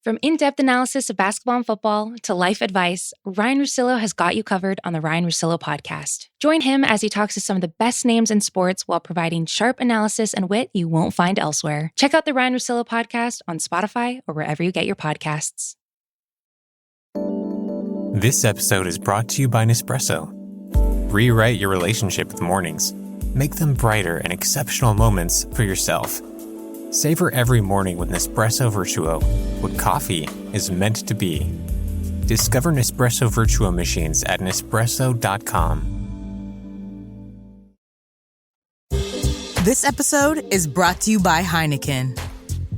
From in-depth analysis of basketball and football to life advice, Ryan Russillo has got you covered on the Ryan Russillo podcast. Join him as he talks to some of the best names in sports while providing sharp analysis and wit you won't find elsewhere. Check out the Ryan Russillo podcast on Spotify or wherever you get your podcasts. This episode is brought to you by Nespresso. Rewrite your relationship with mornings. Make them brighter and exceptional moments for yourself. Savor every morning with Nespresso Virtuo, what coffee is meant to be. Discover Nespresso Virtuo machines at Nespresso.com. This episode is brought to you by Heineken.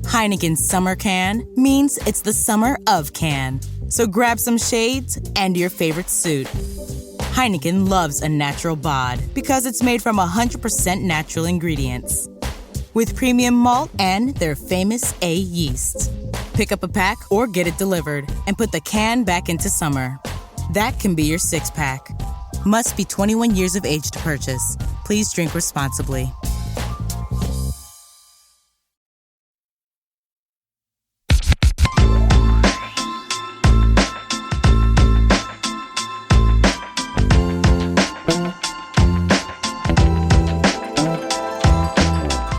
Heineken's summer can means it's the summer of can. So grab some shades and your favorite suit. Heineken loves a natural bod because it's made from 100% natural ingredients. With premium malt and their famous A yeast. Pick up a pack or get it delivered and put the can back into summer. That can be your six-pack. Must be 21 years of age to purchase. Please drink responsibly.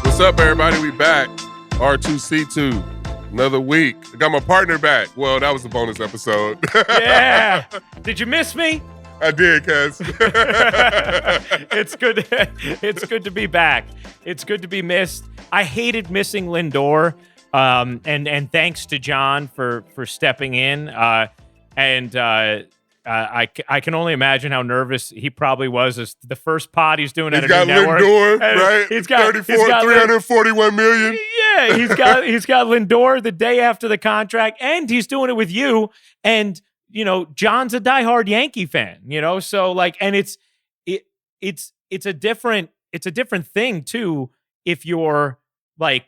What's up, everybody? We back. R2C2. Another week. I got my partner back. Well, that was the bonus episode. Yeah. Did you miss me? I did, cuz. It's good to be back. It's good to be missed. I hated missing Lindor. And thanks to John for stepping in. I can only imagine how nervous he probably was as the first pod he's doing at a new network. Lindor, right? He's got 341 million. Yeah, he's got Lindor the day after the contract, and he's doing it with you. And John's a diehard Yankee fan. So and it's a different thing too if you're like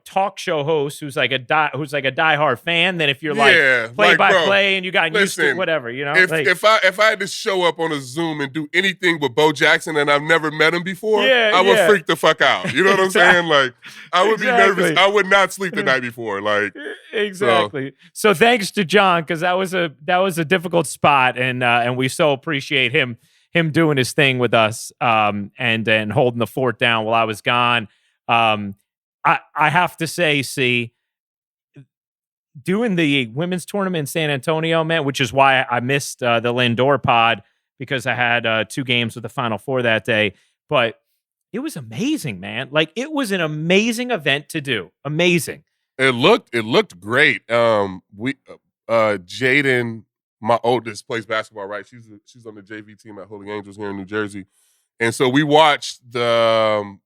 talk show host who's like a diehard fan than if you're play by play and you got used to whatever, If I had to show up on a Zoom and do anything with Bo Jackson and I've never met him before, I would freak the fuck out. You know what I'm saying? Like I would be nervous. I would not sleep the night before. Like exactly. So thanks to John, because that was a difficult spot, and we so appreciate him doing his thing with us, and holding the fort down while I was gone. I have to say, doing the women's tournament in San Antonio, man, which is why I missed the Lindor pod, because I had 2 games with the Final Four that day. But it was amazing, man. Like, it was an amazing event to do. Amazing. It looked great. Jaden, my oldest, plays basketball, right? She's on the JV team at Holy Angels here in New Jersey. And so we watched the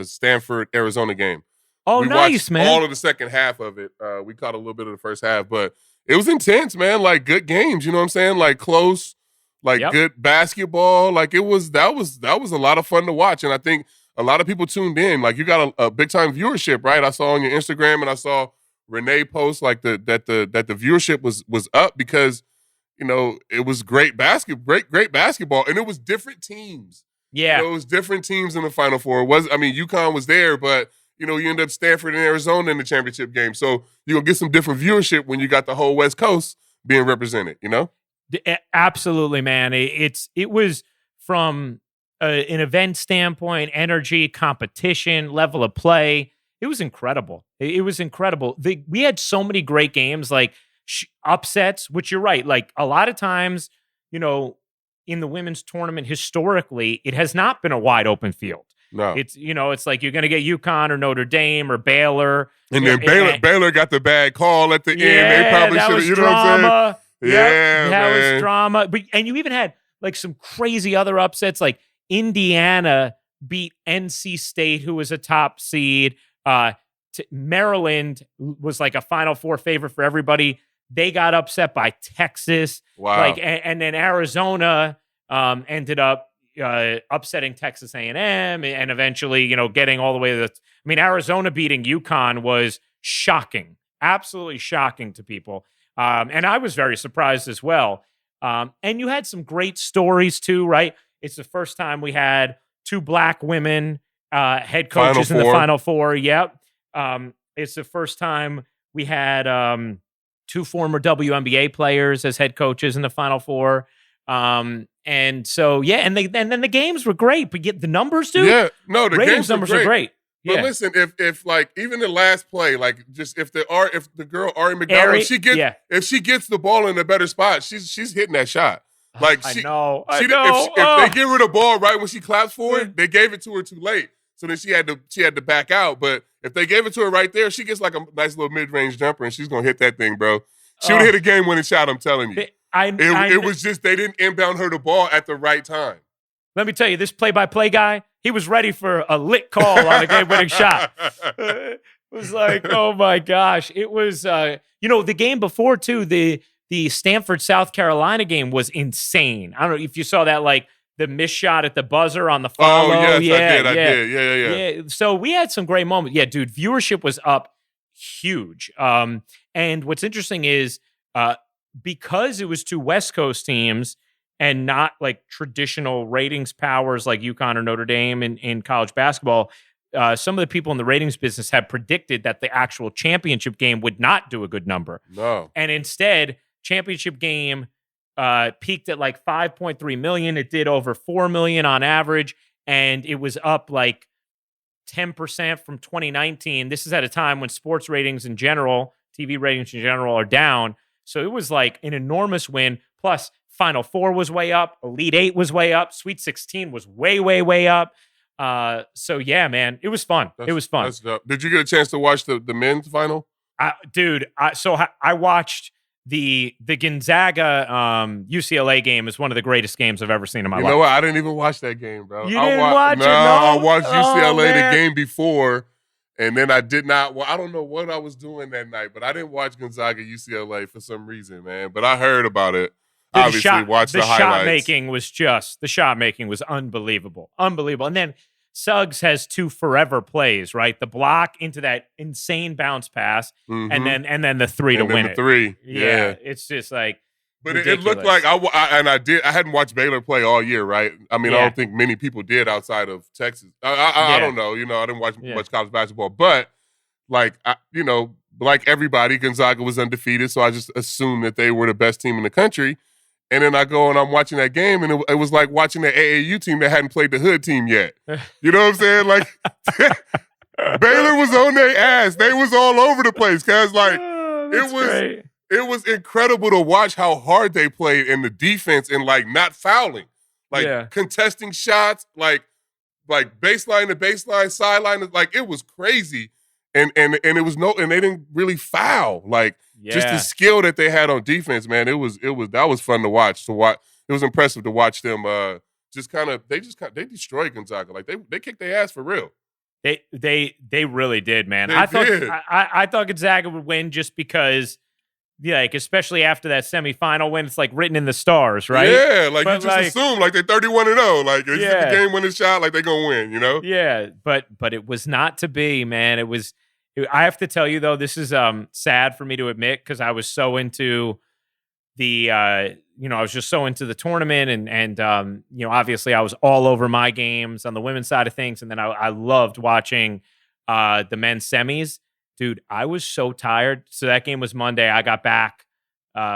Stanford Arizona game. Oh, we nice, watched man! All of the second half of it. We caught a little bit of the first half, but it was intense, man. Like good games, you know what I'm saying? Like close, good basketball. Like that was a lot of fun to watch, and I think a lot of people tuned in. Like you got a big time viewership, right? I saw on your Instagram, and I saw Renee post that the viewership was up because. It was great basketball, and it was different teams. Yeah, it was different teams in the Final Four. UConn was there, but you end up Stanford and Arizona in the championship game. So you're gonna get some different viewership when you got the whole West Coast being represented. Absolutely, man. It was from an event standpoint, energy, competition, level of play. It was incredible. It was incredible. We had so many great games, like. Upsets, which you're right. Like a lot of times, in the women's tournament historically, it has not been a wide open field. No, it's like you're going to get UConn or Notre Dame or Baylor, and then Baylor got the bad call at the end. They probably should have. Know what I'm saying? Yeah, that was drama. And you even had like some crazy other upsets, like Indiana beat NC State, who was a top seed. Maryland was like a Final Four favorite for everybody. They got upset by Texas. Wow. And then Arizona ended up upsetting Texas A&M and eventually, getting all the way to Arizona beating UConn was shocking, absolutely shocking to people. And I was very surprised as well. And you had some great stories too, right? It's the first time we had 2 black women head coaches in the Final Four. Yep. It's the first time we had two former WNBA players as head coaches in the Final Four. And so, yeah, and then the games were great, but the numbers, dude. Yeah, no, the ratings games numbers are great. But Yeah. listen, if like even the last play, like just if the girl Ari McDonald, if she gets the ball in a better spot, she's hitting that shot. Like I know. If they give her the ball right when she claps for it, they gave it to her too late. So then she had to back out. But if they gave it to her right there, she gets like a nice little mid-range jumper, and she's gonna hit that thing, bro. She would hit a game-winning shot. I'm telling you. It was just they didn't inbound her the ball at the right time. Let me tell you, this play-by-play guy, he was ready for a lit call on a game-winning shot. It was like, oh my gosh, it was. The game before too, the Stanford South Carolina game was insane. I don't know if you saw that, like the missed shot at the buzzer on the follow. Oh yes, I did. Yeah. So we had some great moments. Yeah, dude, viewership was up huge. And what's interesting is because it was two West Coast teams and not like traditional ratings powers like UConn or Notre Dame in college basketball, some of the people in the ratings business had predicted that the actual championship game would not do a good number. No. And instead, championship game peaked at like 5.3 million. It did over 4 million on average, and it was up like 10% from 2019. This is at a time when sports ratings in general, TV ratings in general, are down. So it was like an enormous win. Plus, Final Four was way up. Elite Eight was way up. Sweet 16 was way, way, way up. So yeah, man, it was fun. It was fun. That's dope. Did you get a chance to watch the men's final? Dude, I watched the Gonzaga UCLA game. Is one of the greatest games I've ever seen in my life. You know what? I didn't even watch that game, bro. You didn't watch it? No, I watched UCLA the game before, and then I did not. Well, I don't know what I was doing that night, but I didn't watch Gonzaga UCLA for some reason, man. But I heard about it. Dude, obviously, watched the highlights. The shot making was unbelievable, and then Suggs has two forever plays, right? The block into that insane bounce pass, and then the three to win it. Three, yeah. It's just like. But it looked like I hadn't watched Baylor play all year, right? I mean, I don't think many people did outside of Texas. I don't know, I didn't watch much college basketball, but like like everybody, Gonzaga was undefeated, so I just assumed that they were the best team in the country. And then I go and I'm watching that game, and it was like watching the AAU team that hadn't played the hood team yet. You know what I'm saying? Like Baylor was on their ass. They was all over the place, cause like great. It was incredible to watch how hard they played in the defense and like not fouling, like contesting shots, like baseline to baseline, sideline. Like it was crazy, and it was and they didn't really foul. Like just the skill that they had on defense, man. That was fun to watch. It was impressive to watch them. They destroyed Gonzaga. Like they kicked their ass for real. They really did, man. I thought Gonzaga would win just because. Yeah, like especially after that semifinal win, it's like written in the stars, right? Yeah, like you just assume like they're 31-0, like it's the game winning shot, like they're gonna win, Yeah, but it was not to be, man. I have to tell you though, this is sad for me to admit because I was so into the I was just so into the tournament and obviously I was all over my games on the women's side of things, and then I loved watching the men's semis. Dude, I was so tired. So that game was Monday. I got back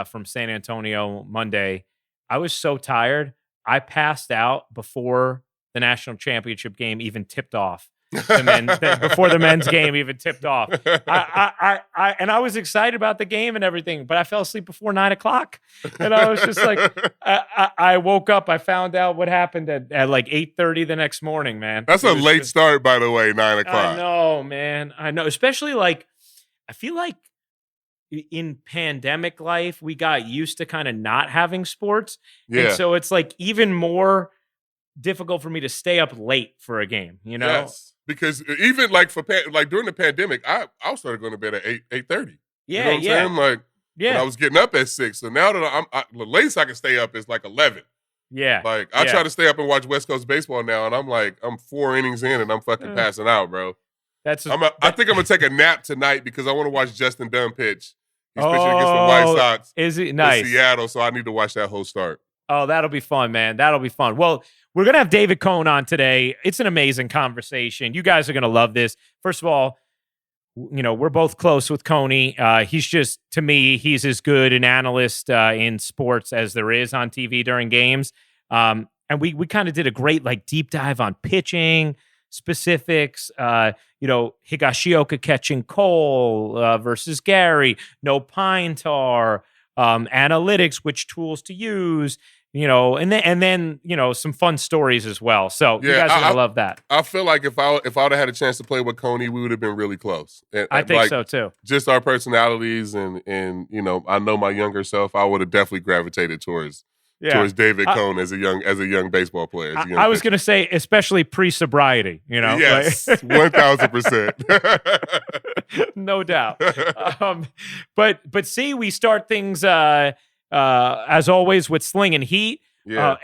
from San Antonio Monday. I was so tired. I passed out before the national championship game even tipped off. Before the men's game even tipped off. I was excited about the game and everything, but I fell asleep before 9:00. And I was just like, I woke up, I found out what happened at like 8:30 the next morning, man. That's a late start, by the way, 9:00. I know, man. I know. Especially like, I feel like in pandemic life, we got used to kind of not having sports. Yeah. And so it's like even more difficult for me to stay up late for a game, Yes. Because even like during the pandemic, I started going to bed at 8:30. Yeah, you know what I'm saying? Like, and I was getting up at 6. So now that the latest I can stay up is like 11. Yeah. Like I try to stay up and watch West Coast baseball now, and I'm 4 innings in and I'm fucking passing out, bro. I think I'm gonna take a nap tonight because I want to watch Justin Dunn pitch. He's pitching against the White Sox. Is he nice? In Seattle, so I need to watch that whole start. Oh, that'll be fun, man. That'll be fun. Well, we're going to have David Cohn on today. It's an amazing conversation. You guys are going to love this. First of all, we're both close with Coney. He's just, to me, he's as good an analyst in sports as there is on TV during games. And we kind of did a great deep dive on pitching specifics. Higashioka catching Cole versus Gary, no pine tar, analytics, which tools to use. And then some fun stories as well. So you guys are gonna love that. I feel like if I would have had a chance to play with Coney, we would have been really close. I think so too. Just our personalities and I know my younger self, I would have definitely gravitated towards David Cone as a young baseball player. I was gonna say, especially pre-sobriety. Yes, 1000%. No doubt. But see, we start things as always with Sling and Heat. Yeah.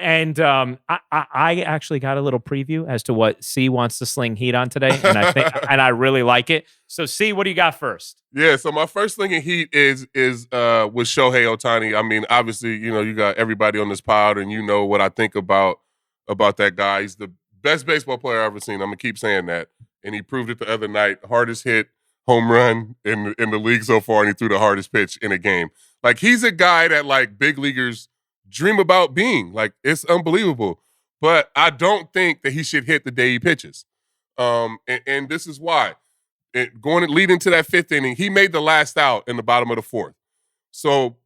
I actually got a little preview as to what C wants to sling heat on today, and I think and I really like it. So C, what do you got first? Yeah, so my first sling and heat is with Shohei Ohtani. I mean, obviously, you got everybody on this pod, and you know what I think about that guy. He's the best baseball player I've ever seen. I'm gonna keep saying that, and he proved it the other night. Hardest hit home run in the league so far, and he threw the hardest pitch in a game. Like, he's a guy that big leaguers dream about being. Like, it's unbelievable. But I don't think that he should hit the day he pitches. And this is why. Leading to that fifth inning, he made the last out in the bottom of the fourth. So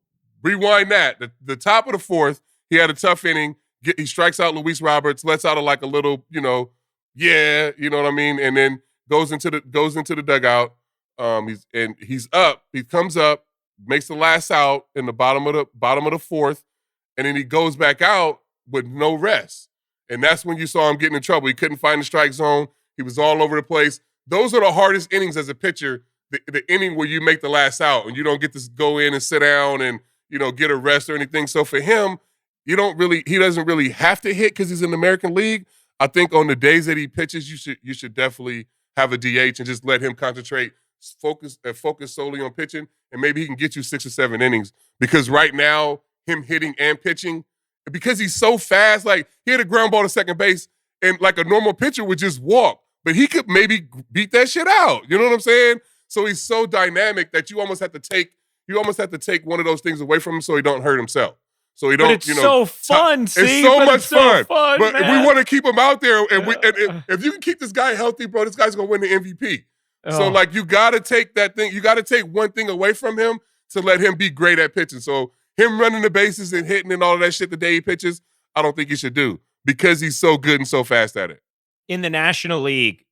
rewind that. The top of the fourth, he had a tough inning. He strikes out Luis Roberts, lets out a little, you know what I mean, and then goes into the dugout. He's up. He comes up, makes the last out in the bottom of the fourth, and then he goes back out with no rest. And that's when you saw him getting in trouble. He couldn't find the strike zone. He was all over the place. Those are the hardest innings as a pitcher, the inning where you make the last out and you don't get to go in and sit down and, get a rest or anything. So for him, he doesn't really have to hit because he's in the American League. I think on the days that he pitches, you should definitely have a DH and just let him concentrate, focus solely on pitching, and maybe he can get you 6 or 7 innings. Because right now, him hitting and pitching, because he's so fast, he had a ground ball to second base, and a normal pitcher would just walk, but he could maybe beat that shit out. You know what I'm saying? So he's so dynamic that you almost have to take one of those things away from him so he don't hurt himself. So he don't. But it's so fun. It's so much fun. But man. if we want to keep him out there, and if you can keep this guy healthy, bro, this guy's gonna win the MVP. So you gotta take that thing. You gotta take one thing away from him to let him be great at pitching. So him running the bases and hitting and all of that shit the day he pitches, I don't think he should do because he's so good and so fast at it. In the National League,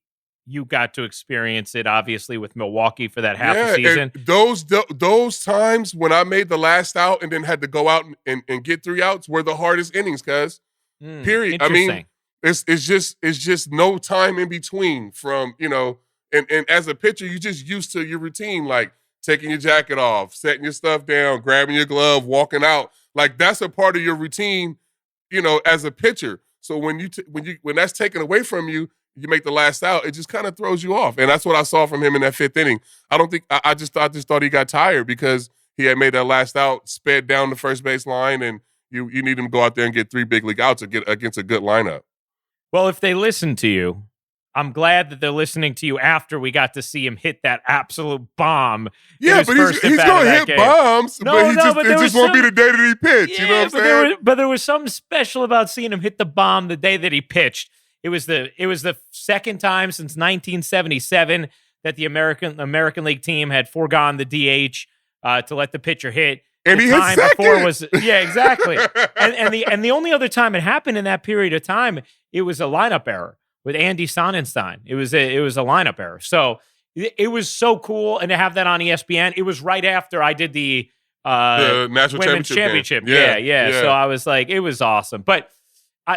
you got to experience it, obviously, with Milwaukee for that half a season. And those times when I made the last out and then had to go out and get 3 outs were the hardest innings, cuz. Period. I mean, it's just no time in between from, and as a pitcher, you're just used to your routine, taking your jacket off, setting your stuff down, grabbing your glove, walking out. That's a part of your routine, as a pitcher. So when that's taken away from you, you make the last out, it just kind of throws you off. And that's what I saw from him in that 5th inning. I just thought he got tired because he had made that last out, sped down the first base line, and you need him to go out there and get 3 big league outs against a good lineup. Well, if they listen to you, I'm glad that they're listening to you after we got to see him hit that absolute bomb. Yeah, but he's going to hit bombs, but it just won't be the day that he pitched. Yeah, you know what I'm saying? But there was something special about seeing him hit the bomb the day that he pitched. It was the second time since 1977 that the American League team had foregone the DH to let the pitcher hit. And the he hit time second. Before was exactly. and the only other time it happened in that period of time, it was a lineup error with Andy Sonnenstein. It was a lineup error. So it was so cool, and to have that on ESPN, it was right after I did the National Women's Championship. Yeah. So I was like, it was awesome. But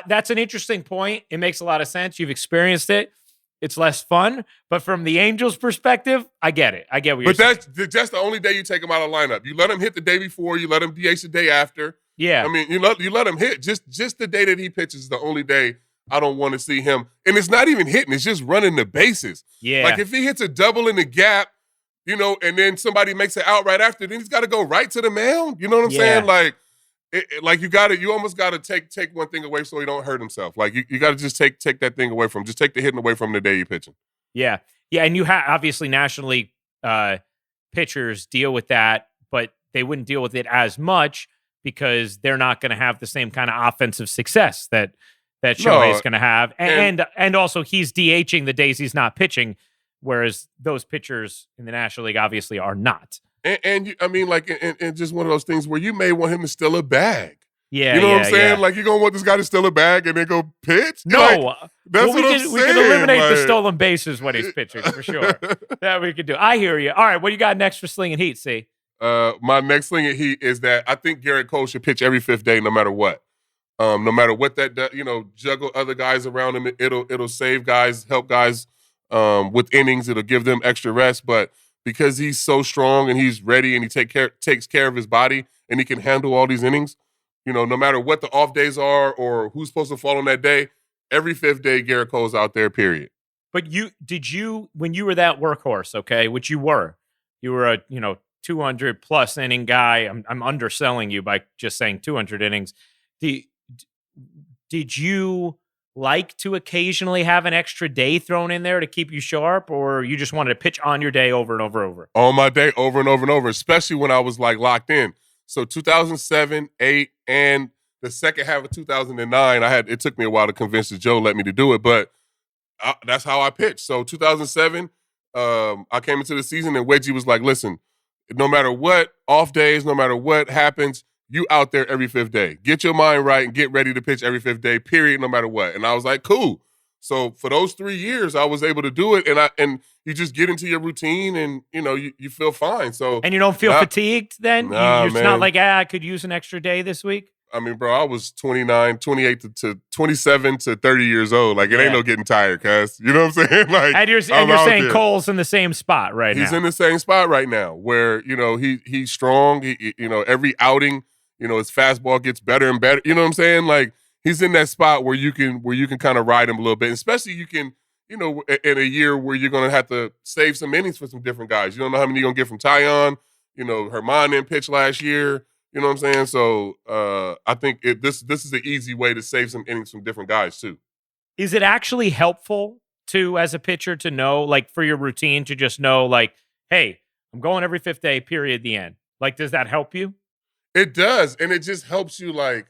that's an interesting point. It makes a lot of sense. You've experienced it. It's less fun. But from the Angels' perspective, I get it. I get what you're saying. But that's the only day you take him out of lineup. You let him hit the day before. You let him DH the day after. Yeah. I mean, you let him hit. Just the day that he pitches is the only day I don't want to see him. And it's not even hitting. It's just running the bases. Yeah. If he hits a double in the gap, and then somebody makes it out right after, then he's got to go right to the mound. You know what I'm saying? You almost got to take one thing away so he don't hurt himself. You got to just take that thing away from him. Just take the hitting away from him the day you're pitching. Yeah. Yeah, and you have, obviously, National League pitchers deal with that, but they wouldn't deal with it as much because they're not going to have the same kind of offensive success that Shohei is going to have. And also he's DHing the days he's not pitching, whereas those pitchers in the National League obviously are not. And just one of those things where you may want him to steal a bag. Yeah, you know what I'm saying? Yeah. Like, you're going to want this guy to steal a bag and then go pitch? No. Like, that's what I'm saying. We can eliminate the stolen bases when he's pitching, for sure. That we can do. I hear you. All right, what do you got next for Slinging Heat, C? My next Slinging Heat is that I think Garrett Cole should pitch every fifth day no matter what. No matter what that does, juggle other guys around him. It'll save guys, help guys with innings. It'll give them extra rest. But because he's so strong and he's ready and he takes care of his body and he can handle all these innings, no matter what the off days are or who's supposed to fall on that day, every fifth day, Garrett Cole's out there, period. But when you were that workhorse, okay, which you were a, 200 plus inning guy. I'm underselling you by just saying 200 innings. Did you like to occasionally have an extra day thrown in there to keep you sharp, or you just wanted to pitch on your day over and over and over? On my day, over and over and over, especially when I was like locked in. So 2007, 8, and the second half of 2009, it took me a while to convince Joe let me to do it, but that's how I pitched. So 2007, I came into the season and Wedgie was like, listen, no matter what off days, no matter what happens, you out there every fifth day. Get your mind right and get ready to pitch every fifth day, period, no matter what. And I was like, cool. So for those 3 years, I was able to do it, and you just get into your routine, and you feel fine. So and you don't feel fatigued then? Nah, it's not like I could use an extra day this week. I mean, bro, I was 29, 28 to 27 to 30 years old. Like, it ain't no getting tired, cuz. You know what I'm saying? Like, and you're saying Cole's in the same spot right now. He's in the same spot right now where, he's strong. He, every outing, his fastball gets better and better. You know what I'm saying? Like, he's in that spot where you can kind of ride him a little bit. Especially you can, in a year where you're going to have to save some innings for some different guys. You don't know how many you're going to get from Tyon. Herman didn't pitch last year. You know what I'm saying? So I think this is an easy way to save some innings from different guys too. Is it actually helpful as a pitcher to know, like, for your routine to just know, like, hey, I'm going every fifth day, period, the end? Like, does that help you? It does, and it just helps you. Like,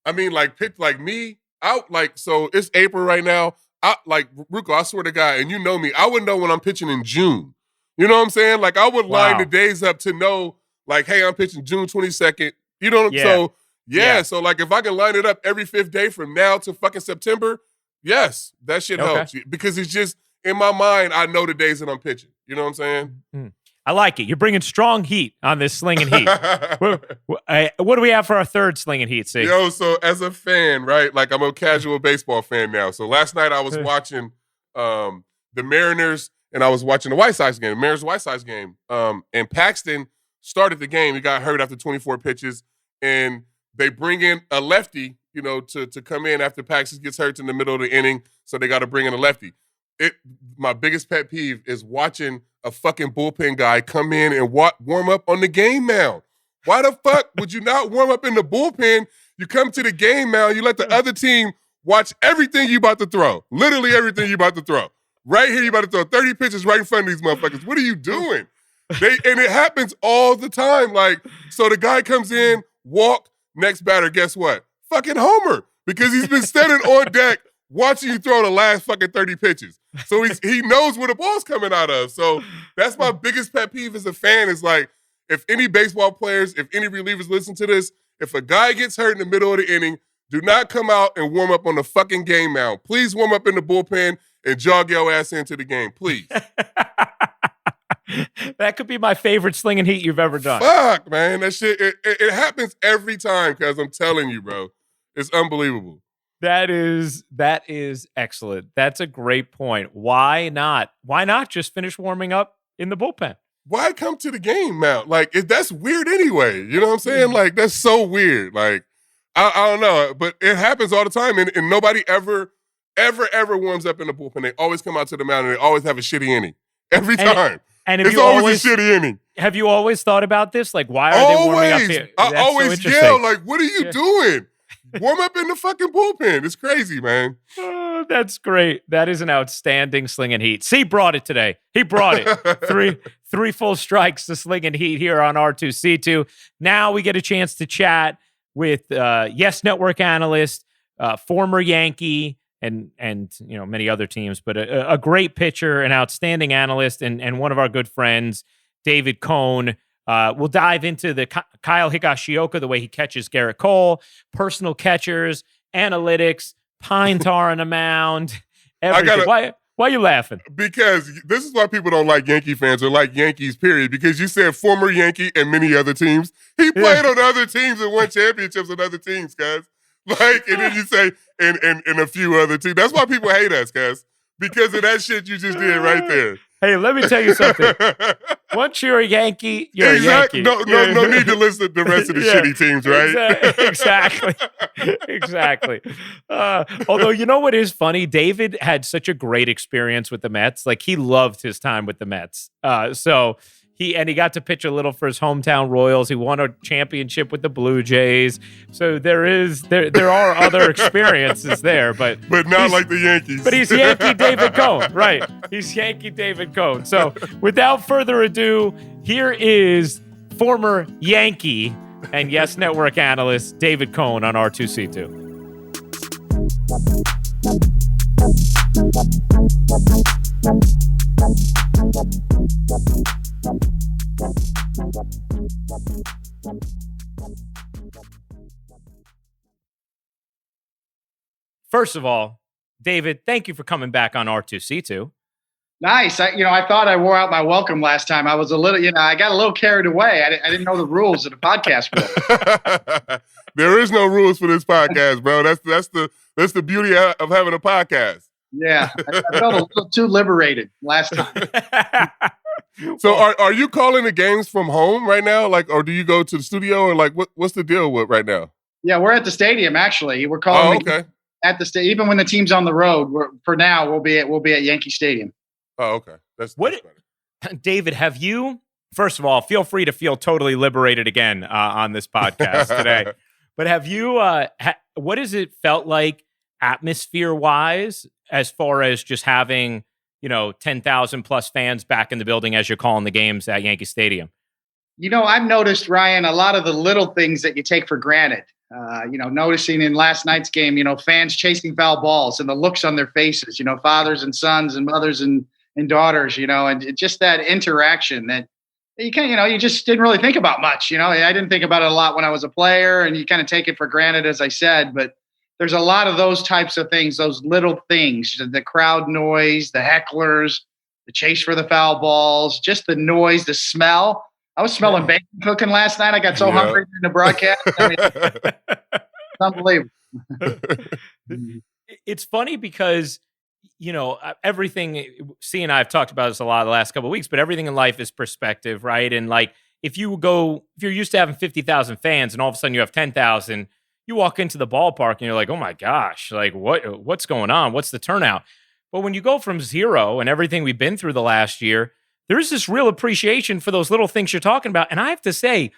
I mean, like, pitch like me out. Like, so it's April right now. Ruko, I swear to God, and you know me, I would know when I'm pitching in June. You know what I'm saying? Like, I would line the days up to know. Like, hey, I'm pitching June 22nd. You know what I'm saying? So, like, if I can line it up every fifth day from now to fucking September, yes, that shit helps. Because it's just, in my mind, I know the days that I'm pitching. You know what I'm saying? Mm-hmm. I like it. You're bringing strong heat on this Slinging Heat. What do we have for our third Slinging Heat, see? Yo, so as a fan, right, like, I'm a casual baseball fan now. So last night I was watching the Mariners, and I was watching the White Sox game, the Mariners-White Sox game. And Paxton started the game. He got hurt after 24 pitches, and they bring in a lefty, to come in after Paxton gets hurt in the middle of the inning, so they got to bring in a lefty. My biggest pet peeve is watching a fucking bullpen guy come in and warm up on the game mound. Why the fuck would you not warm up in the bullpen? You come to the game mound, you let the other team watch everything you about to throw. Literally everything you about to throw. Right here, you about to throw 30 pitches right in front of these motherfuckers. What are you doing? And it happens all the time. Like, so the guy comes in, walk, next batter, guess what? Fucking homer. Because he's been standing on deck watching you throw the last fucking 30 pitches. So he knows where the ball's coming out of. So that's my biggest pet peeve as a fan is, like, if any baseball players, if any relievers listen to this, if a guy gets hurt in the middle of the inning, do not come out and warm up on the fucking game mound. Please warm up in the bullpen and jog your ass into the game, please. That could be my favorite Slinging Heat you've ever done. Fuck, man. That shit, it happens every time, because I'm telling you, bro. It's unbelievable. That is excellent. That's a great point. Why not? Why not just finish warming up in the bullpen? Why come to the game now? Like, that's weird anyway. You know what I'm saying? Like, that's so weird. Like, I don't know. But it happens all the time, and nobody ever warms up in the bullpen. They always come out to the mound, and they always have a shitty inning. Every time. And it's always a shitty inning. Have you always thought about this? Like, why are they warming up here? I always yell, like, what are you doing? Warm up in the fucking bullpen. It's crazy, man. Oh, that's great. That is an outstanding Slinging Heat. C brought it today. He brought it. Three full strikes to Slinging Heat here on R2C2. Now we get a chance to chat with Yes Network analyst, former Yankee, and many other teams, but a great pitcher, an outstanding analyst, and one of our good friends, David Cohn. We'll dive into the Kyle Higashioka, the way he catches Garrett Cole, personal catchers, analytics, pine tar on the mound, everything. Why are you laughing? Because this is why people don't like Yankee fans or like Yankees, period. Because you said former Yankee and many other teams. He played on other teams and won championships on other teams, guys. And then you say, and a few other teams. That's why people hate us, guys. Because of that shit you just did right there. Hey, let me tell you something. Once you're a Yankee, you're a Yankee. No need to list the rest of the shitty teams, right? Exactly. Although, you know what is funny? David had such a great experience with the Mets. Like, he loved his time with the Mets. So he got to pitch a little for his hometown Royals. He won a championship with the Blue Jays. So there are other experiences there, but not like the Yankees. But he's Yankee David Cohn, right? He's Yankee David Cohn. So without further ado, here is former Yankee and Yes Network analyst David Cohn on R2C2. First of all, David, thank you for coming back on R2C2. Nice. I thought I wore out my welcome last time. I was a little, I got a little carried away. I didn't know the rules of the podcast. There is no rules for this podcast, bro. That's the beauty of having a podcast. Yeah, I felt a little too liberated last time. So are you calling the games from home right now? or do you go to the studio, or what's the deal with right now? Yeah, we're at the stadium, actually. We're calling at the stadium. Even when the team's on the road, for now, we'll be at Yankee Stadium. Oh, okay. That's David, have you, first of all, feel free to feel totally liberated again on this podcast today. But have you, what has it felt like atmosphere-wise as far as just having, 10,000 plus fans back in the building as you're calling the games at Yankee Stadium? I've noticed, Ryan, a lot of the little things that you take for granted. Noticing in last night's game, fans chasing foul balls and the looks on their faces, fathers and sons and mothers and daughters, and just that interaction that you just didn't really think about much. I didn't think about it a lot when I was a player, and you kind of take it for granted, as I said, but there's a lot of those types of things, those little things, the crowd noise, the hecklers, the chase for the foul balls, just the noise, the smell. I was smelling bacon cooking last night. I got so hungry in the broadcast. It's unbelievable. It's funny because, everything, C and I have talked about this a lot the last couple of weeks, but everything in life is perspective, right? And if you're used to having 50,000 fans and all of a sudden you have 10,000, you walk into the ballpark and you're like, oh my gosh, what's going on? What's the turnout? But when you go from zero and everything we've been through the last year, there's this real appreciation for those little things you're talking about. And I have to say,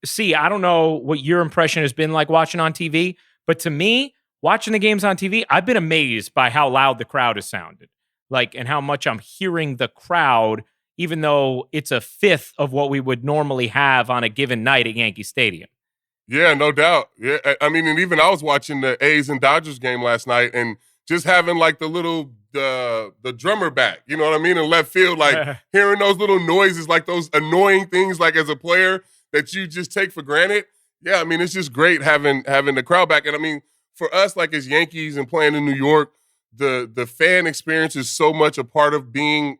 see, I don't know what your impression has been like watching on TV, but to me, watching the games on TV, I've been amazed by how loud the crowd has sounded, and how much I'm hearing the crowd, even though it's a fifth of what we would normally have on a given night at Yankee Stadium. Yeah, no doubt. Yeah, I mean, and even I was watching the A's and Dodgers game last night, and just having the little the drummer back, you know what I mean, in left field, hearing those little noises, those annoying things, as a player that you just take for granted. Yeah, I mean, it's just great having the crowd back. And I mean, for us, as Yankees and playing in New York, the fan experience is so much a part of being,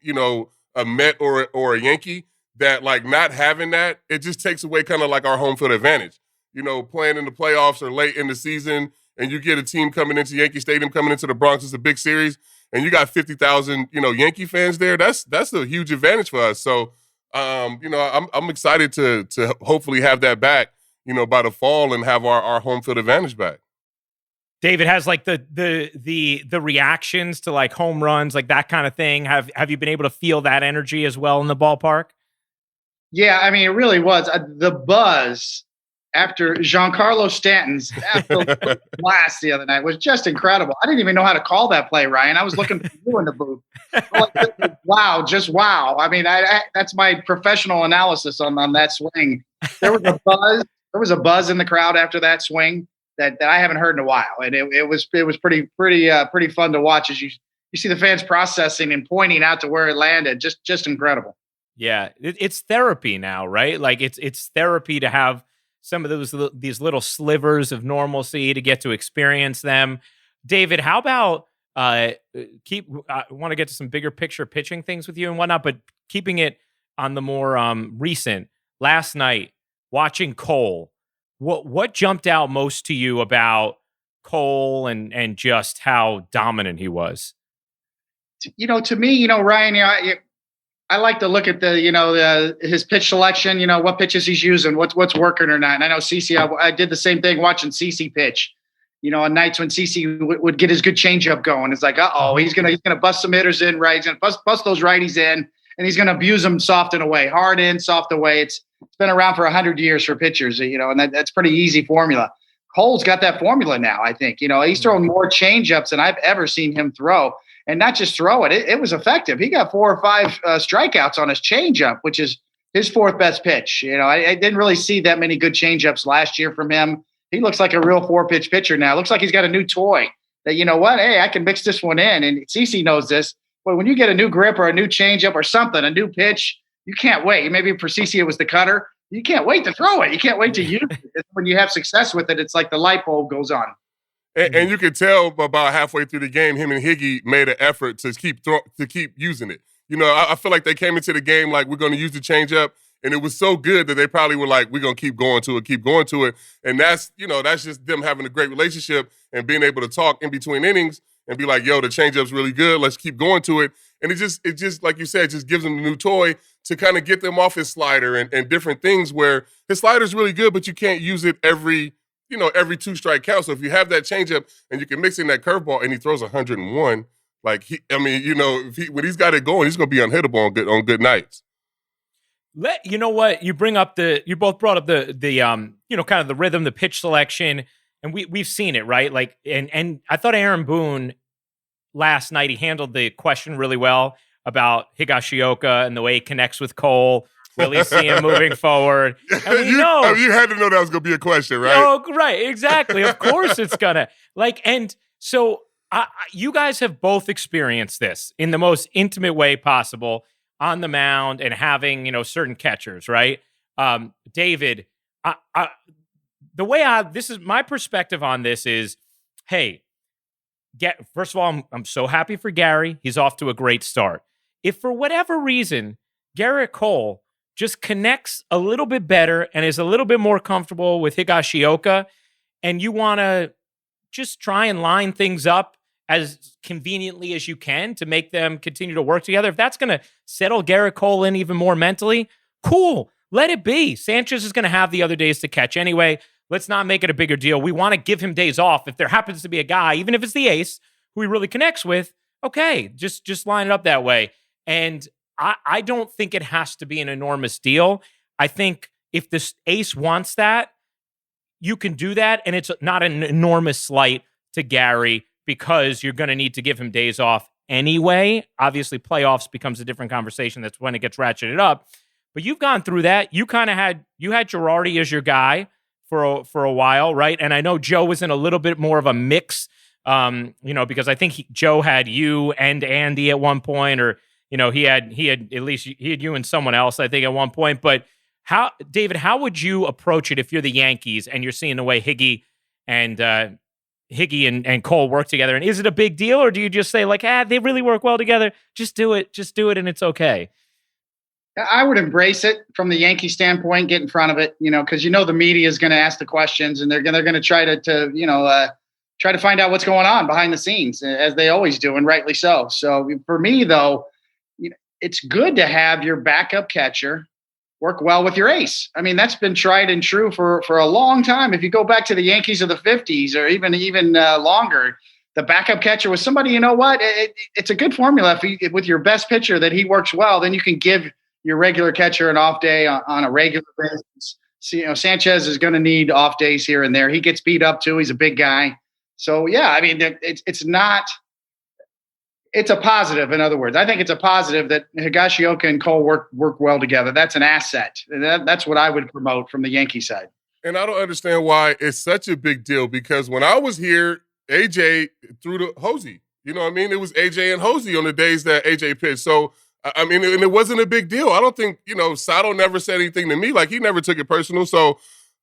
a Met or a Yankee, that not having that, it just takes away kind of our home field advantage. Playing in the playoffs or late in the season, and you get a team coming into Yankee Stadium, coming into the Bronx, it's a big series, and you got 50,000, Yankee fans there. That's a huge advantage for us. So, I'm excited to hopefully have that back, by the fall, and have our home field advantage back. David, has the reactions to home runs, that kind of thing. Have you been able to feel that energy as well in the ballpark? Yeah, I mean, it really was the buzz after Giancarlo Stanton's absolute blast the other night was just incredible. I didn't even know how to call that play, Ryan. I was looking for you in the booth. Wow, just wow. I mean, that's my professional analysis on that swing. There was a buzz. There was a buzz in the crowd after that swing that I haven't heard in a while, and it was pretty fun to watch as you see the fans processing and pointing out to where it landed. Just incredible. Yeah, it's therapy now, right? Like it's therapy to have some of these little slivers of normalcy to get to experience them. David, how about I want to get to some bigger picture pitching things with you and whatnot, but keeping it on the more recent. Last night, watching Cole, what jumped out most to you about Cole and just how dominant he was? To me, Ryan, I like to look at his pitch selection, what pitches he's using, what's working or not. And I know CeCe, I did the same thing watching CeCe pitch, on nights when CeCe would get his good changeup going. It's like, he's going to bust some hitters in, right? He's going to bust those righties in, and he's going to abuse them soft and away, hard in, soft away. It's been around for 100 years for pitchers, and that's pretty easy formula. Cole's got that formula now, I think. He's throwing more changeups than I've ever seen him throw. And not just throw it. It was effective. He got 4 or 5 strikeouts on his changeup, which is his 4th best pitch. I didn't really see that many good changeups last year from him. He looks like a real 4-pitch pitcher now. Looks like he's got a new toy that, hey, I can mix this one in. And CeCe knows this. But when you get a new grip or a new changeup or something, a new pitch, you can't wait. Maybe for CeCe it was the cutter. You can't wait to throw it. You can't wait to use it. When you have success with it, it's like the light bulb goes on. And you could tell about halfway through the game, him and Higgy made an effort to keep using it. I feel like they came into the game like, we're going to use the changeup, and it was so good that they probably were like, we're going to keep going to it. And that's just them having a great relationship and being able to talk in between innings and be like, yo, the changeup's really good. Let's keep going to it. And it just like you said, just gives them a new toy to kind of get them off his slider and different things where his slider's really good, but you can't use it every 2-strike count. So if you have that changeup and you can mix in that curveball and he throws 101, when he's got it going, he's going to be unhittable on good nights. You know what? You both brought up the kind of the rhythm, the pitch selection, and we've seen it, right? Like, and I thought Aaron Boone last night, he handled the question really well about Higashioka and the way he connects with Cole. Really see him moving forward. And you had to know that was going to be a question, right? Oh, right. Exactly. Of course it's going to. And so you guys have both experienced this in the most intimate way possible on the mound and having, certain catchers, right? David, the way this is my perspective on this is, hey, first of all, I'm so happy for Gary. He's off to a great start. If for whatever reason, Garrett Cole just connects a little bit better and is a little bit more comfortable with Higashioka, and you want to just try and line things up as conveniently as you can to make them continue to work together. If that's going to settle Garrett Cole in even more mentally, cool. Let it be. Sanchez is going to have the other days to catch anyway. Let's not make it a bigger deal. We want to give him days off. If there happens to be a guy, even if it's the ace, who he really connects with, okay, just line it up that way. And I don't think it has to be an enormous deal. I think if the ace wants that, you can do that, and it's not an enormous slight to Gary because you're going to need to give him days off anyway. Obviously, playoffs becomes a different conversation. That's when it gets ratcheted up. But you've gone through that. You kind of had Girardi as your guy for a while, right? And I know Joe was in a little bit more of a mix, because I think Joe had you and Andy at one point, or he had you and someone else, I think, at one point. But David, how would you approach it if you're the Yankees and you're seeing the way Higgy and Cole work together? And is it a big deal, or do you just say like, they really work well together? Just do it, and it's okay. I would embrace it from the Yankee standpoint, get in front of it, because the media is going to ask the questions and they're going to try to find out what's going on behind the scenes, as they always do, and rightly so. So for me, though, it's good to have your backup catcher work well with your ace. I mean, that's been tried and true for a long time. If you go back to the Yankees of the 50s or even longer, the backup catcher was somebody, it's a good formula. With your best pitcher that he works well, then you can give your regular catcher an off day on a regular basis. Sanchez is going to need off days here and there. He gets beat up too. He's a big guy. So yeah, I mean, it's a positive. In other words, I think it's a positive that Higashioka and Cole work well together. That's an asset. That's what I would promote from the Yankee side. And I don't understand why it's such a big deal, because when I was here, AJ threw the Hosey. You know what I mean? It was AJ and Hosey on the days that AJ pitched. So, I mean, and it wasn't a big deal. I don't think, Sato never said anything to me. Like, he never took it personal. So,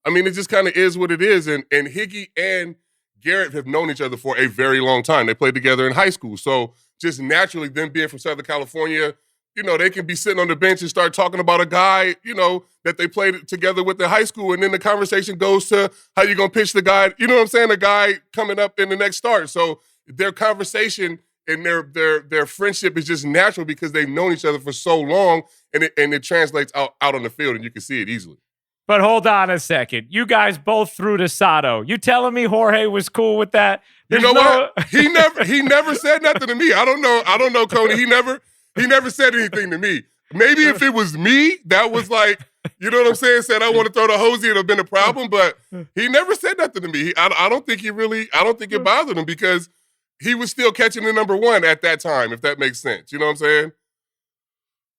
I mean, it just kind of is what it is. And Higgy and Garrett have known each other for a very long time. They played together in high school. So, just naturally, them being from Southern California, they can be sitting on the bench and start talking about a guy, that they played together with in high school. And then the conversation goes to how you going to pitch the guy, you know what I'm saying? The guy coming up in the next start. So their conversation and their friendship is just natural because they've known each other for so long, and it translates out on the field, and you can see it easily. But hold on a second. You guys both threw to Sato. You telling me Jorge was cool with that? What? He never said nothing to me. I don't know, Coney. He never said anything to me. Maybe if it was me, that was like, you know what I'm saying? Said I want to throw the Hosey, it'd have been a problem. But he never said nothing to me. I don't think it bothered him, because he was still catching the number one at that time, if that makes sense. You know what I'm saying?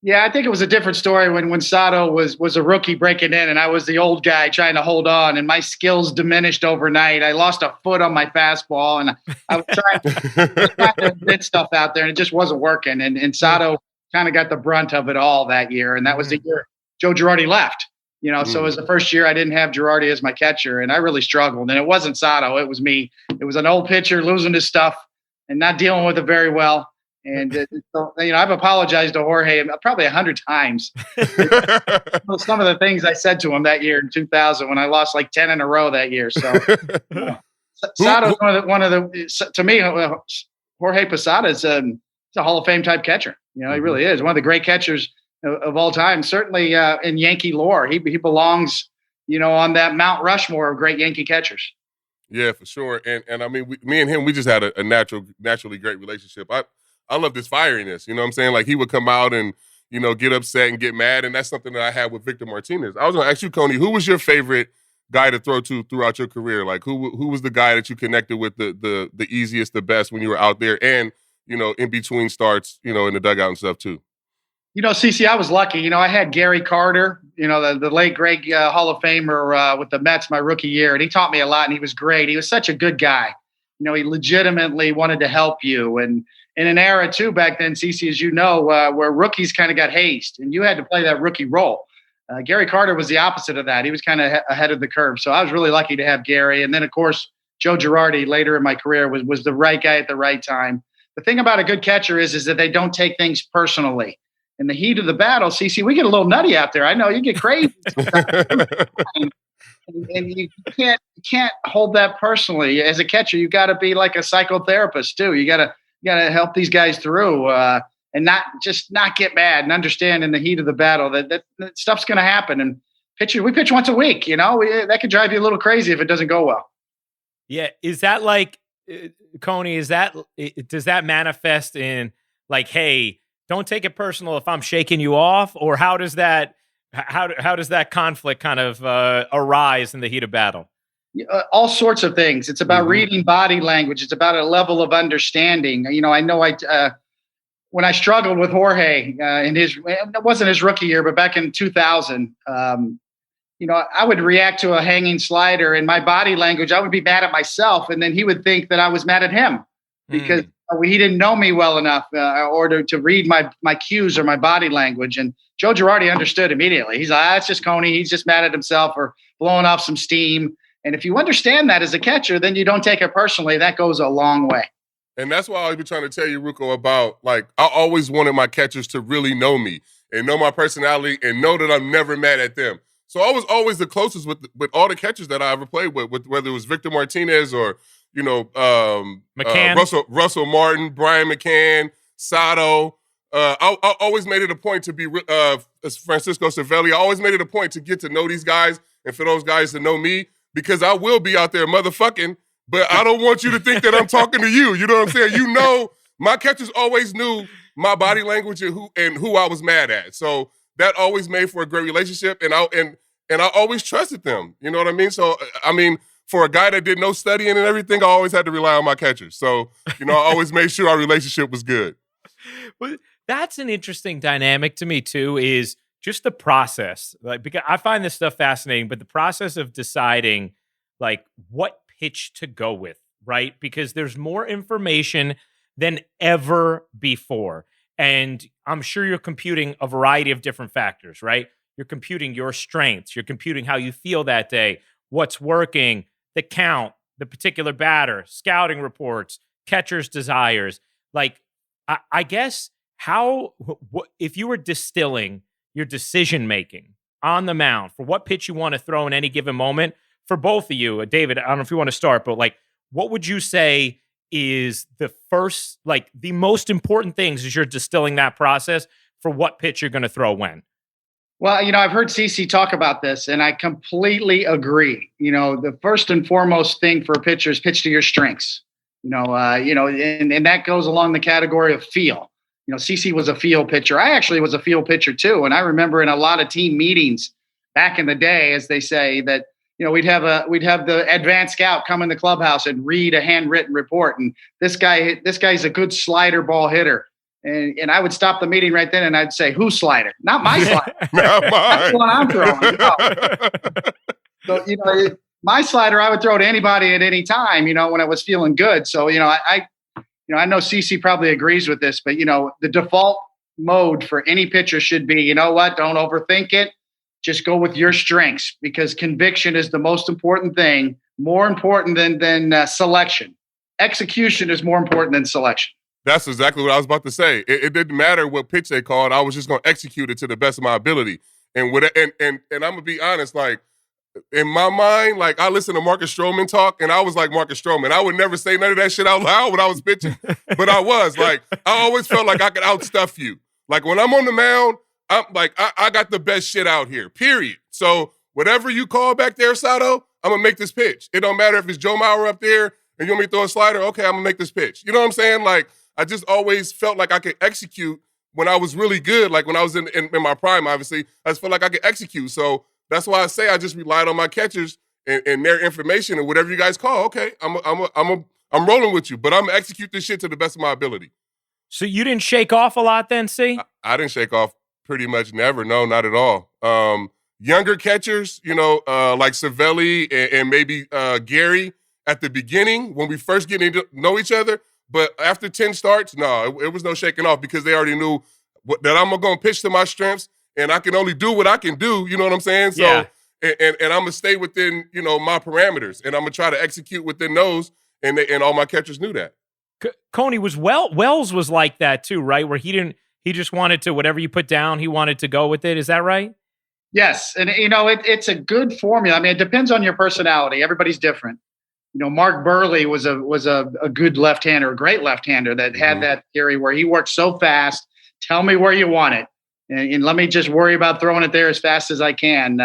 Yeah, I think it was a different story when Sato was a rookie breaking in, and I was the old guy trying to hold on, and my skills diminished overnight. I lost a foot on my fastball, and I was trying to hit stuff out there, and it just wasn't working. And Sato kind of got the brunt of it all that year, and that was the year Joe Girardi left. So it was the first year I didn't have Girardi as my catcher, and I really struggled. And it wasn't Sato, it was me. It was an old pitcher losing his stuff and not dealing with it very well. And I've apologized to Jorge probably 100 times. Some of the things I said to him that year in 2000 when I lost like 10 in a row that year. So Sato's to me, Jorge Posada is a Hall of Fame type catcher. He really is one of the great catchers of all time. Certainly in Yankee lore, he belongs, on that Mount Rushmore of great Yankee catchers. Yeah, for sure. And I mean, me and him, we just had a naturally great relationship. I love this fieriness, you know what I'm saying? Like, he would come out and, get upset and get mad, and that's something that I had with Victor Martinez. I was going to ask you, Coney, who was your favorite guy to throw to throughout your career? Like, who was the guy that you connected with the easiest, the best when you were out there and, in between starts, in the dugout and stuff too? CC, I was lucky. I had Gary Carter, the late great Hall of Famer with the Mets my rookie year, and he taught me a lot, and he was great. He was such a good guy. He legitimately wanted to help you, and in an era too back then, CC, as you know, where rookies kind of got hazed, and you had to play that rookie role. Gary Carter was the opposite of that. He was kind of ahead of the curve. So I was really lucky to have Gary. And then, of course, Joe Girardi later in my career was the right guy at the right time. The thing about a good catcher is that they don't take things personally. In the heat of the battle, CC, we get a little nutty out there. I know you get crazy. And you can't hold that personally. As a catcher, you got to be like a psychotherapist too. You got to help these guys through and not get mad and understand in the heat of the battle that stuff's going to happen. And we pitch once a week, that could drive you a little crazy if it doesn't go well. Yeah. Is that like, Coney, does that manifest in like, hey, don't take it personal if I'm shaking you off? Or how does that conflict kind of arise in the heat of battle? All sorts of things. It's about reading body language. It's about a level of understanding. I know when I struggled with Jorge it wasn't his rookie year, but back in 2000, I would react to a hanging slider, and my body language, I would be mad at myself. And then he would think that I was mad at him because he didn't know me well enough or to read my cues or my body language. And Joe Girardi understood immediately. He's like, that's just Coney. He's just mad at himself or blowing off some steam. And if you understand that as a catcher, then you don't take it personally. That goes a long way. And that's why I've been trying to tell you, Rucco, about, like, I always wanted my catchers to really know me and know my personality and know that I'm never mad at them. So I was always the closest with all the catchers that I ever played with whether it was Victor Martinez or, McCann. Russell Martin, Brian McCann, Sato. I always made it a point to be Francisco Cervelli. I always made it a point to get to know these guys and for those guys to know me, because I will be out there motherfucking, but I don't want you to think that I'm talking to you. You know what I'm saying? My catchers always knew my body language and who I was mad at. So that always made for a great relationship. And and I always trusted them. You know what I mean? So, I mean, for a guy that did no studying and everything, I always had to rely on my catchers. So, I always made sure our relationship was good. Well, that's an interesting dynamic to me too, is just the process. Like, because I find this stuff fascinating, but the process of deciding like what pitch to go with, right? Because there's more information than ever before. And I'm sure you're computing a variety of different factors, right? You're computing your strengths. You're computing how you feel that day, what's working, the count, the particular batter, scouting reports, catcher's desires. Like, I guess if you were distilling your decision-making on the mound for what pitch you want to throw in any given moment, for both of you, David, I don't know if you want to start, but like, what would you say is the first, like the most important things as you're distilling that process for what pitch you're going to throw when? Well, I've heard CC talk about this, and I completely agree. The first and foremost thing for a pitcher is pitch to your strengths. And that goes along the category of feel. CC was a feel pitcher. I actually was a feel pitcher too. And I remember in a lot of team meetings back in the day, as they say, that we'd have the advanced scout come in the clubhouse and read a handwritten report. And this guy's a good slider ball hitter. And I would stop the meeting right then and I'd say, whose slider? Not my slider. Not mine. That's the one I'm throwing. So, my slider, I would throw to anybody at any time, when I was feeling good. So, I know CC probably agrees with this, but, the default mode for any pitcher should be, don't overthink it. Just go with your strengths, because conviction is the most important thing, more important than selection. Execution is more important than selection. That's exactly what I was about to say. It didn't matter what pitch they called. I was just going to execute it to the best of my ability. And I'm going to be honest, like, in my mind, like, I listened to Marcus Stroman talk, and I was like Marcus Stroman. I would never say none of that shit out loud when I was pitching, but I was. Like, I always felt like I could outstuff you. Like, when I'm on the mound, I'm like, I got the best shit out here, period. So whatever you call back there, Sato, I'm going to make this pitch. It don't matter if it's Joe Mauer up there and you want me to throw a slider, okay, I'm going to make this pitch. You know what I'm saying? Like, I just always felt like I could execute when I was really good. Like, when I was in my prime, obviously, I just felt like I could execute. So that's why I say I just relied on my catchers and their information, and whatever you guys call, okay, I'm rolling with you, but I'm going to execute this shit to the best of my ability. So you didn't shake off a lot then, see? I didn't shake off pretty much never. No, not at all. Younger catchers, like Cervelli and maybe Gary at the beginning when we first getting to know each other. But after 10 starts, no, it was no shaking off, because they already knew that I'm going to pitch to my strengths, and I can only do what I can do. You know what I'm saying? So, yeah. and I'm going to stay within, my parameters, and I'm going to try to execute within those. And all my catchers knew that. Coney Wells was like that too, right? Where he just wanted to, whatever you put down, he wanted to go with it. Is that right? Yes. And, it's a good formula. I mean, it depends on your personality. Everybody's different. Mark Burley was a good left-hander, a great left-hander that had that theory where he worked so fast. Tell me where you want it, and let me just worry about throwing it there as fast as I can.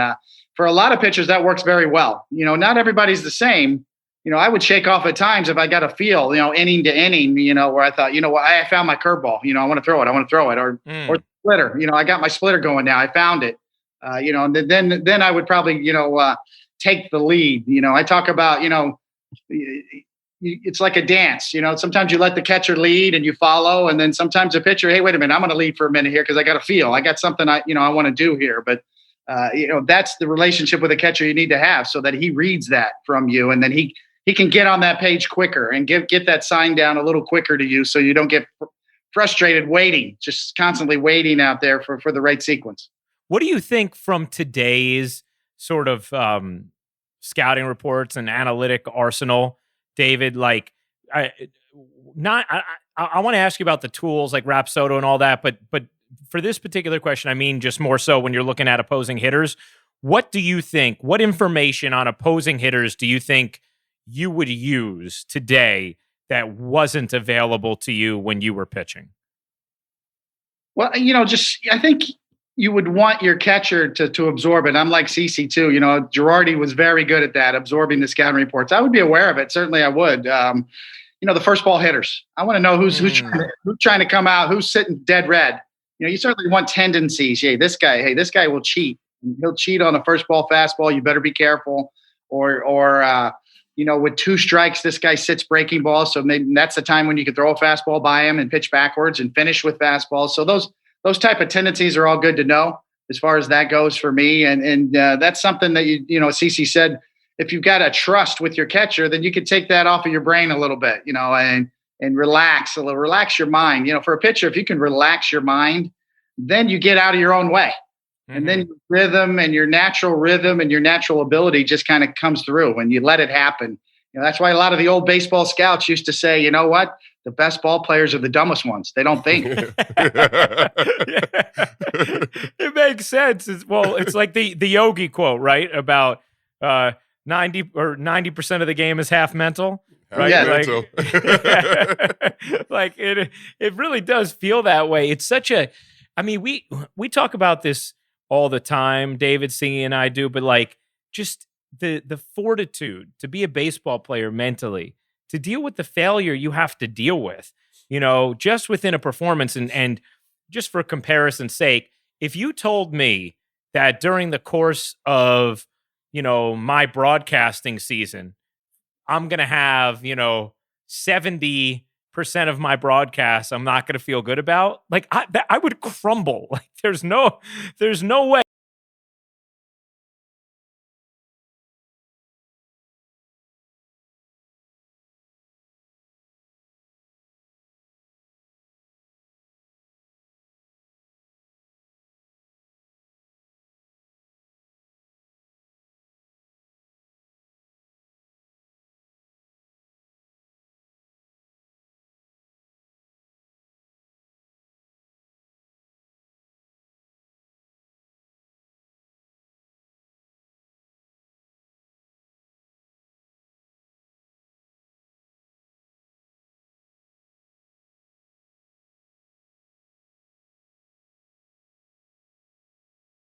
For a lot of pitchers, that works very well. Not everybody's the same. I would shake off at times if I got a feel, inning to inning, where I thought, I found my curveball. I want to throw it, or splitter. I got my splitter going now. I found it. And then I would probably, take the lead. I talk about, it's like a dance. Sometimes you let the catcher lead and you follow, and then sometimes the pitcher, hey, wait a minute, I'm going to lead for a minute here because I got a feel. I got something I want to do here. But that's the relationship with a catcher you need to have, so that he reads that from you, and then he can get on that page quicker and get that sign down a little quicker to you, so you don't get frustrated waiting, just constantly waiting out there for the right sequence. What do you think from today's sort of scouting reports and analytic arsenal, David? Like, I want to ask you about the tools like Rapsodo and all that, but for this particular question, I mean, just more so when you're looking at opposing hitters, what do you think? What information on opposing hitters do you think you would use today that wasn't available to you when you were pitching? Well, I think you would want your catcher to absorb it. I'm like CC too. Girardi was very good at that, absorbing the scouting reports. I would be aware of it. Certainly I would. The first ball hitters. I want to know who's trying to come out, who's sitting dead red. You certainly want tendencies. Hey, this guy will cheat. He'll cheat on a first ball fastball. You better be careful. Or with 2 strikes, this guy sits breaking balls. So maybe that's the time when you can throw a fastball by him and pitch backwards and finish with fastballs. So those type of tendencies are all good to know as far as that goes for me. And that's something that, CC said, if you've got a trust with your catcher, then you can take that off of your brain a little bit, and relax your mind. For a pitcher, if you can relax your mind, then you get out of your own way. Mm-hmm. And then your rhythm and your natural ability just kind of comes through when you let it happen. That's why a lot of the old baseball scouts used to say, you know what? The best ball players are the dumbest ones. They don't think. It makes sense. It's like the Yogi quote, right? About 90% of the game is half mental. Right? Yeah, like it really does feel that way. It's such a, we talk about this all the time, David, Singy, and I do, but like just the fortitude to be a baseball player mentally, to deal with the failure you have to deal with, just within a performance. And just for comparison's sake, if you told me that during the course of, my broadcasting season, I'm going to have, 70% of my broadcasts I'm not going to feel good about, like I would crumble. Like there's no way